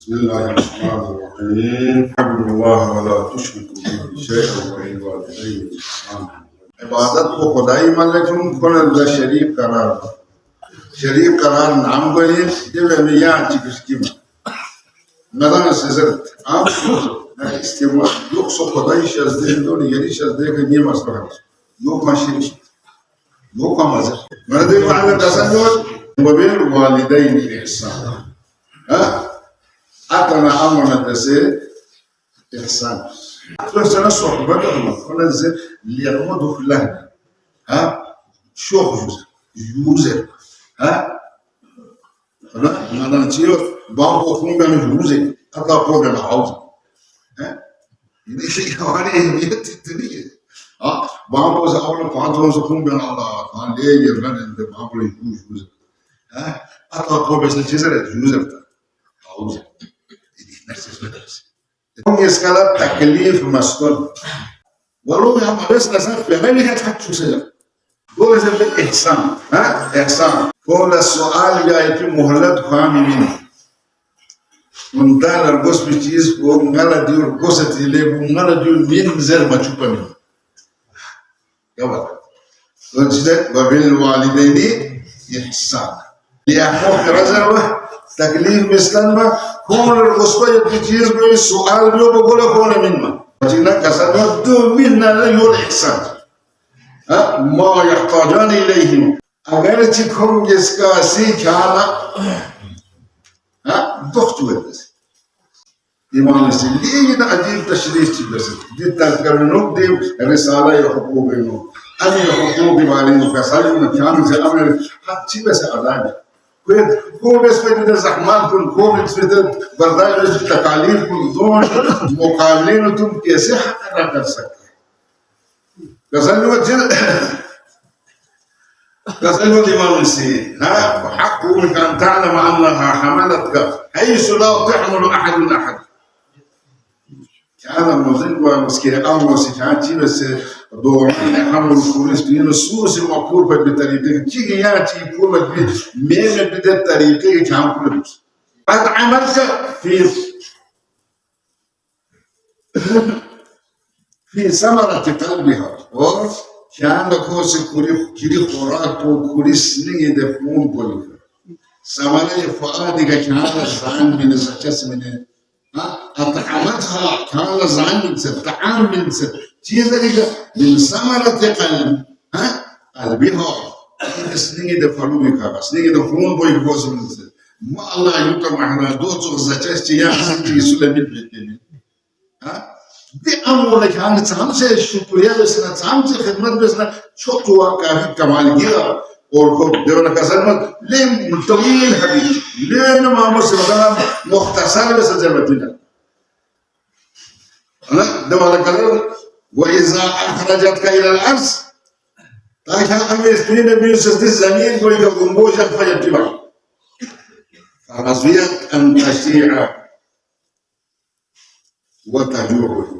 بسم الله الرحمن الرحيم. اعبدوا الله ولا تشركوا به شيئا وبالوالدين إحسانا. عبادت کو خدائی ملکم کنل دا شریف قرار نام بنی دیو میاں چکشکیما نظام سزرت آپ استعمال yok so خدای شازده دونی یعنی شازده که نیم اصلا هست yok ماشین yok amazır مرده معلم دستان دون وبالوالدين إحسانا أتنا أمرنا تسي إحسان. فسنا صحبتهم كنا زي ليرمضوا في الله شوخ يوزر أنا نتيجة بابو أخون بيعمل يوزر أطلع بروبلم عاوز يعني هواني بيتي بابو زاولا فانتون أخون بيعمل الله فان ليه يرمن عند بابو يوزر أطلع بروبلم جزر يوزر عاوز هم يسكالا تكليف مسؤول ولو يا بس نسان في غير هات شو سجل قول زي بالإحسان إحسان قول السؤال جاي في مهلت فاهمين من دار القص بتشيز ومغلا ديور قصة اللي ومغلا ديور مين زر ما تشوفه منه يلا قلت وبالوالدين إحسان يا أخوك رزقه تكليف مثلنا كون القصة يتجيز بي السؤال بيو بقول كون منا جينا كسرنا دو منا لا يول إحسان ما يحتاجان إليه أگر تكون جسكاسي كانا دكتور بس إيمان السلي إذا عجيب تشريف بس دي تذكرنوك دي رسالة يحقوقينو أمي يحقوقي مالينو كسالي كان زي أمر حتى بس أداني كون بس في الزحمات كون بس في برداشت التكاليف كل دون مقابلين تم كيسي حتى لا تنسك كسلوا الإمام السي وحقه منك أن تعلم أنها حملتك حيث لا تحمل أحد كان المزيد ومسكين أمر سيكاتي بس دوران حمل الكوريس بين السورس المقور بطريقة كي ياتي يقول مين بدأ طريقة كان كل بس قد عملت في ثمرة قلبها كان لكوس كوري خوراك وكوري سنين دفون بولي ثمرة فؤادك كان زعان من الزكاس من أطعمتها كان زعان من طعام من تيزا من ثمرة قلب قلبها سنين دفون بك سنين دفون بولي كوس من ما الله يطمع على دوتو الزكاس تيا سنتي سلمي بيتني دي أمورك عن تعمل الشكرية بس تعمل خدمات بس شو توقع كمال جيرا أو دهنا كسرنا لين طويل حديث لين ما مسلم مختصر بس جمعتنا أنا دهنا كسرنا وإذا أخرجتك إلى الأرض تاكل أمي سنين بيوسف الزمين ويجا قنبوجا فيتبع فرضيت أن تشيع وتجوع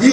هي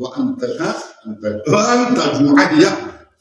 وأنت جوع هي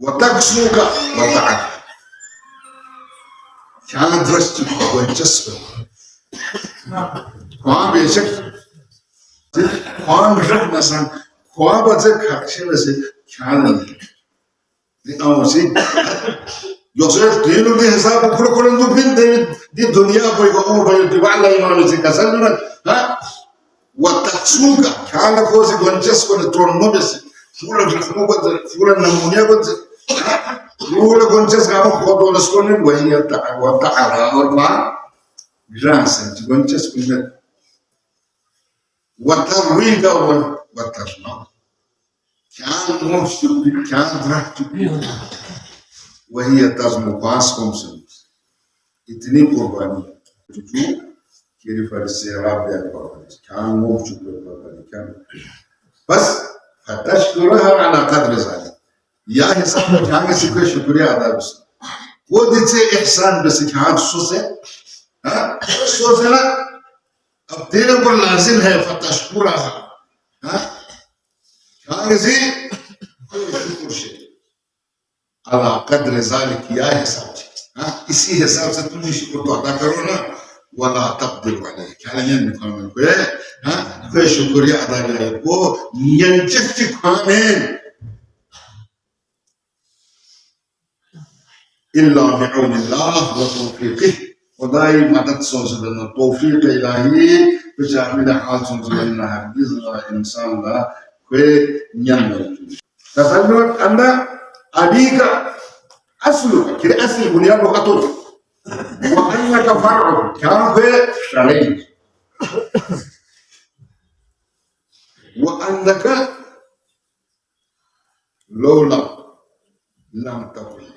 وتكسوك وتعد كان درست وجسد قام بيشك قام رحنا سان قام بزك حكشي بس كان دي أوسي يوسف دينو دي حساب كل دو فين دي الدنيا بيجي أمور بيجي بعلا إيمان زي كسلنا وتكسوك كان كوزي وجسد ونترنو بس فولا جسمو بس فولا نمونيا بس فولا كونشس كانوا خدوا لسكونين وهي وتعالى الله جراسة كونشس كنا وترويجا وترنا كان مشتوك كان رحتوك وهي تزمو باسكم سنس إتني قرباني تجو كيف السيراب يا قرباني كان مشتوك قرباني كان بس فتشكرها على قدر ذلك يا حساب كان سكوا شكريا هذا بس ودي تي إحسان بس كان سوسة ها سوسة لا أبدينا بقول لازم هي فتشكرها ها كان زي شكر شيء على قدر ذلك يا حساب ها إسي حساب ستوني شكر تعطى كورونا ولا تقدر عليه كان ينكم ها في شكريا هذا هو ينجح كمان إلا بعون الله وتوفيقه وداي مدد صوصنا التوفيق إلهي بجعل حال صوصنا بإذن إنسان لا كي نعمل تفضل أن أبيك أصلك كي أصل بنيان خطر وأنك فرع كان في شرعي وأنك لولا لم تكن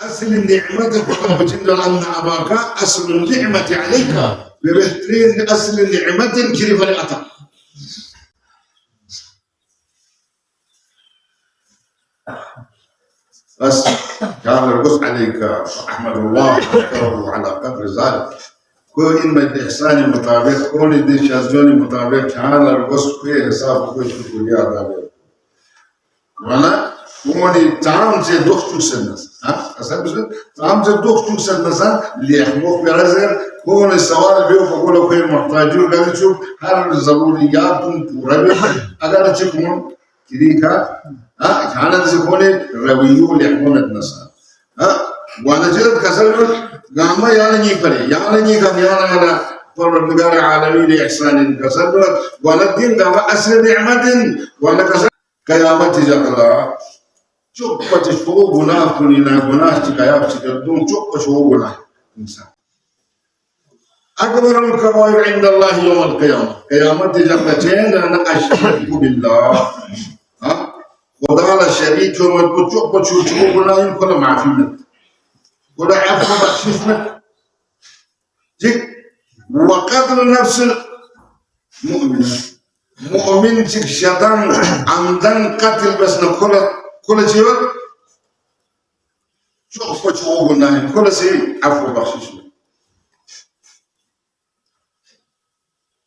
أصل النعمة وجد أن أباك أصل النعمة عليك ببهترين أصل النعمة كيف لأتى بس كان الرقص عليك أحمد الله وأشكره على قدر ذلك كل إن الإحسان مطابق كل إن شازوني مطابق كان الرقص كي حساب كي شكريا هذا ولا كوني تعام زي دكتور سنس ها أسمع تعام زي دكتور سنس اللي يحموك برزر كون السوال بيو بقوله كي محتاجون قال شوف هل الضروريات توربي أقدر تكون كذيكا ها كانت زكوني رويو اللي يحمون الناس ها وانا جد كسر غاما يعني كري يعني كم يعني أنا فرمدار العالمين إحسان كسر وانا الدين غاما أصل نعمة وانا كسر كيامة جاكلا شوف بتشوفه بناء كلنا بناء تكياب تكردون شوف بتشوفه بناء إنسان أكبر الكبائر عند الله يوم القيامة قيامة جاكلا أنا أشرك بالله ها خدا الشريك يوم القيامة شوف بناء كل ما فينا ولا عفو بخشيشنا جيك وقتل نفس مؤمن جيك شيطان عمدن قتل بس كل شيء شوف بناء كل شيء عفو بخشيشنا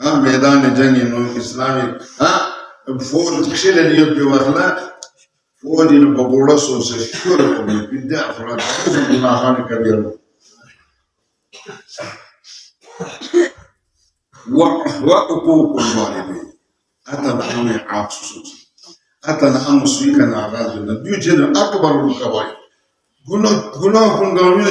ميدان جنين الإسلامي فور تشيل اليوم بوخلا فور ينبغوا رسول سشكركم بدأ أفراد جناحان كبير وعقوق الوالدين أتنا عاقص أتنا أمسويك نعرضنا بيجن أكبر الكبائر guna kun gami na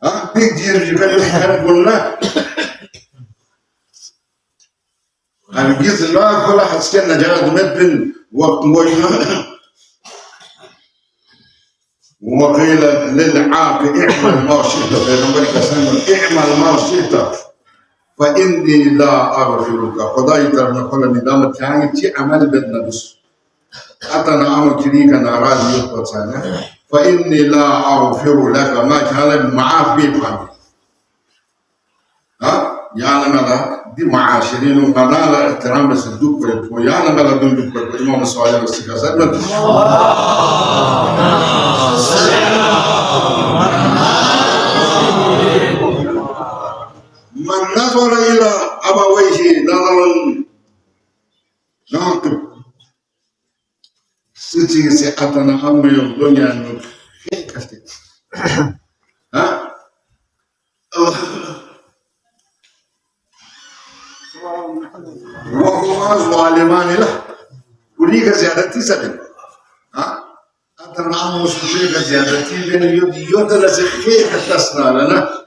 ah big deal jikan guna an gizla kula hasken najad medbin waqt moyna وقيل للعاق اعمل ما شئت بينما كسمى اعمل ما شئت فاني لا اغفرك قضيت ان كل نظام كان عمل بالنفس أتنا أمر كذي كان راضي يقطعنا فإني لا أغفر لك ما كان معاف بيفهم يعني ماذا دي معاشرين وماذا لا احترام بس الدكتور ويانا ماذا دون دكتور الإمام الصالح والاستقاسات من نظر إلى أبويه نظرا ناقب سيتي سي أتنا أمر الدنيا إنه كذي ها وهو ظالمان له وليك زيادتي سبب ها أتنا أمر سويك زيادتي بين يود لسخيك تصنع لنا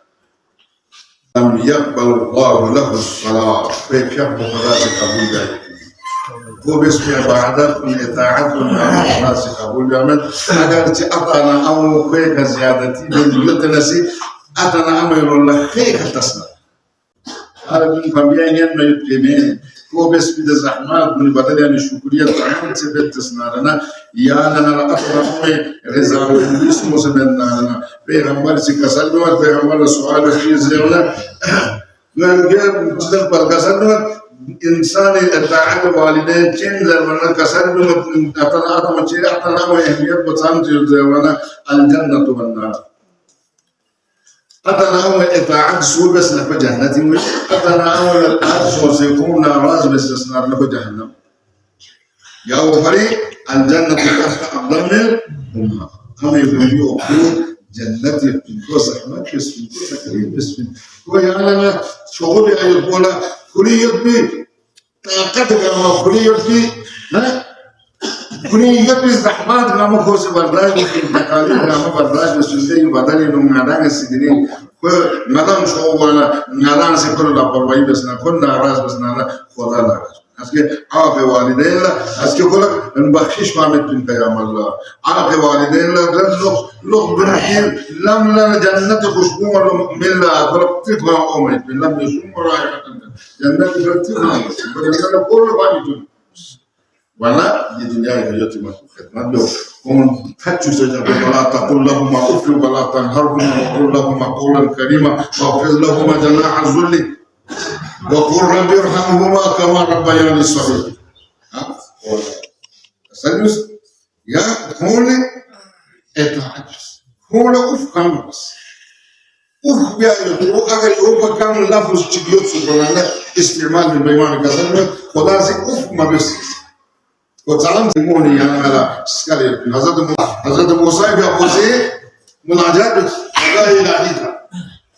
لم يقبل الله له الصلاة فيكبر ذلك أبو جاي هو بسم بعدك من إطاعتهم الناس قبول يومين أقول تي أتنا أمر كيك زيادتي بين يتنسي أتنا أمر الله كيك تصنع هذا من فبيان ينمي يتبين کو بس بده زحمات من بدل يعني شکریہ تعامل سے بتسنارنا یا لنا اطرف رضا اسمه سبنا پیغمبر سے کسل پیغمبر سوال في زيونا من جاب جدل بالكسل إنسان التعب والدين كنزر من كسل من أطلع مشير أطلع ويهمية بتسام زيونا الجنة والنار أطلع التعب سوء بس نفى جنة أطلع الأرض سيكون ناراض بس نار نفى جهنم يا وفري الجنة تحت أقدامهم هم يبنيوا جنة بنكوس أحمد بس بنكوس كريم بس هو يعني شغل يقول كل يبي طاقتك ما كل يبي ها كل يبي زحمات ما خوش برداشت تكاليف ما برداشت بس زي بدل إنه نادان سيدين نادان شو ولا نادان سيكون لا برواي بس نكون ناراض بس نانا خدا ناراض أسكي عاقل والدين لا أسكي كلك نبخشش ما متبين كيام الله عاقل والدين لا لو بنحيل لم لا جنة خشبون ولا من لا بربتك ما أمت لم يسوم رائحة جنة بربتك ما بدنا كل بانيتون ولا الدنيا هي يتم خدمة له كون تحجوا سجدوا ولا تقول لهم أف ولا تنهرهم وقل لهم قولا كريما واخفض لهما جناح الذل وقل رب ارحمهما كما ربياني صغيرا سلمس يا هون اتعجز هون اوف كامبس اوف يا يو اگر يو كان لفظ تشيوت سبحان استعمال بالبيمان كذا خلاص اوف ما بس وتعلم موني على سكالي حضرت موسى يا موسى مناجات لا اله الا الله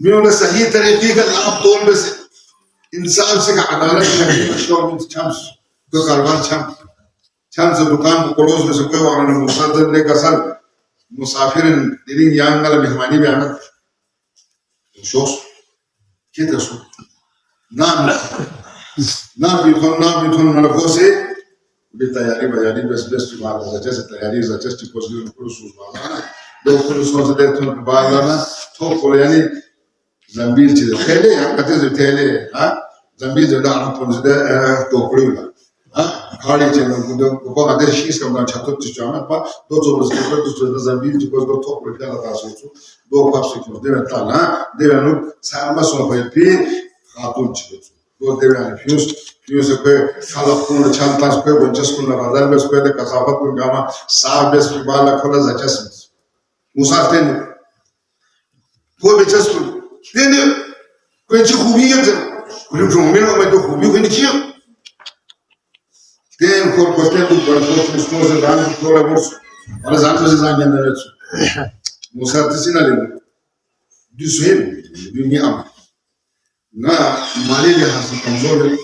ميونا صحيح طريقة الأب طول بس إنسان سك عدالة شيء شلون من شمس كقربان شمس دكان بقولوس بس كوي وانا مسافر ده كسر مسافرين دين يان على مهماني بيعمل شوس كده شو نام بيكون من فوسي بتياري بس بعد زجاج تياري زجاج تقصدون كل سوز بعدنا ده كل سوز ده تون بعدنا توقف يعني زنبيل كده تهلي كتير تهلي زنبيل ده أنا بقول ده توكلولا خالي كده بقول هذا الشيء كمان شطط تجمع با دو زوج ده زنبيل تقول ده توكل كده تاسوسو دو كابس كده ده تالا ده يعني سامع سوى في خاتون كده دو ده يعني فيوز كده خلاص كل شانتاس كده بنجس كل رادال بس كده كسافات كل جامع صعب بس في بالا كله زجاج مسافرين هو بيجس كل Dene, kwenye kubiyeje, kwenye jumela umeto kubiyo kwenye chia. Den kor kote tu kwa kote stoze dani kora bos, ala zanto se zangi anaretsu. Musa tisina lemu, du suhem, du ni am. Na malili hasi kamzore,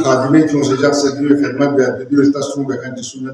khadime chon se jak se diwe khidmat be ista sun be kan sunna.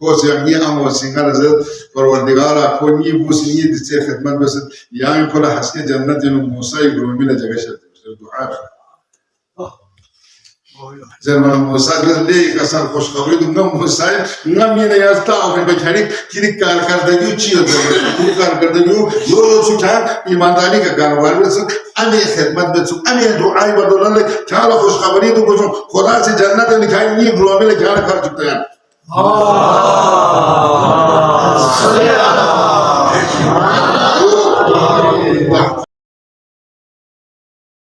Kosi yang ni amo singgah zat perwardigara ko ni busi ni dice khidmat bas yang kola haske jannat jenu Musa ibrahim la jaga shat dua zaman Musa le kasar khosh khabri dum Musa ngam ye yasta apen bechani kiri kar karda yu chiyo kar karda yu yo chucha imandari ka karobar bas ame khidmat bas ame dua ibadolan le khala khosh khabri dum ko khoda se jannat likhai ni ibrahim le khala kar chukta hai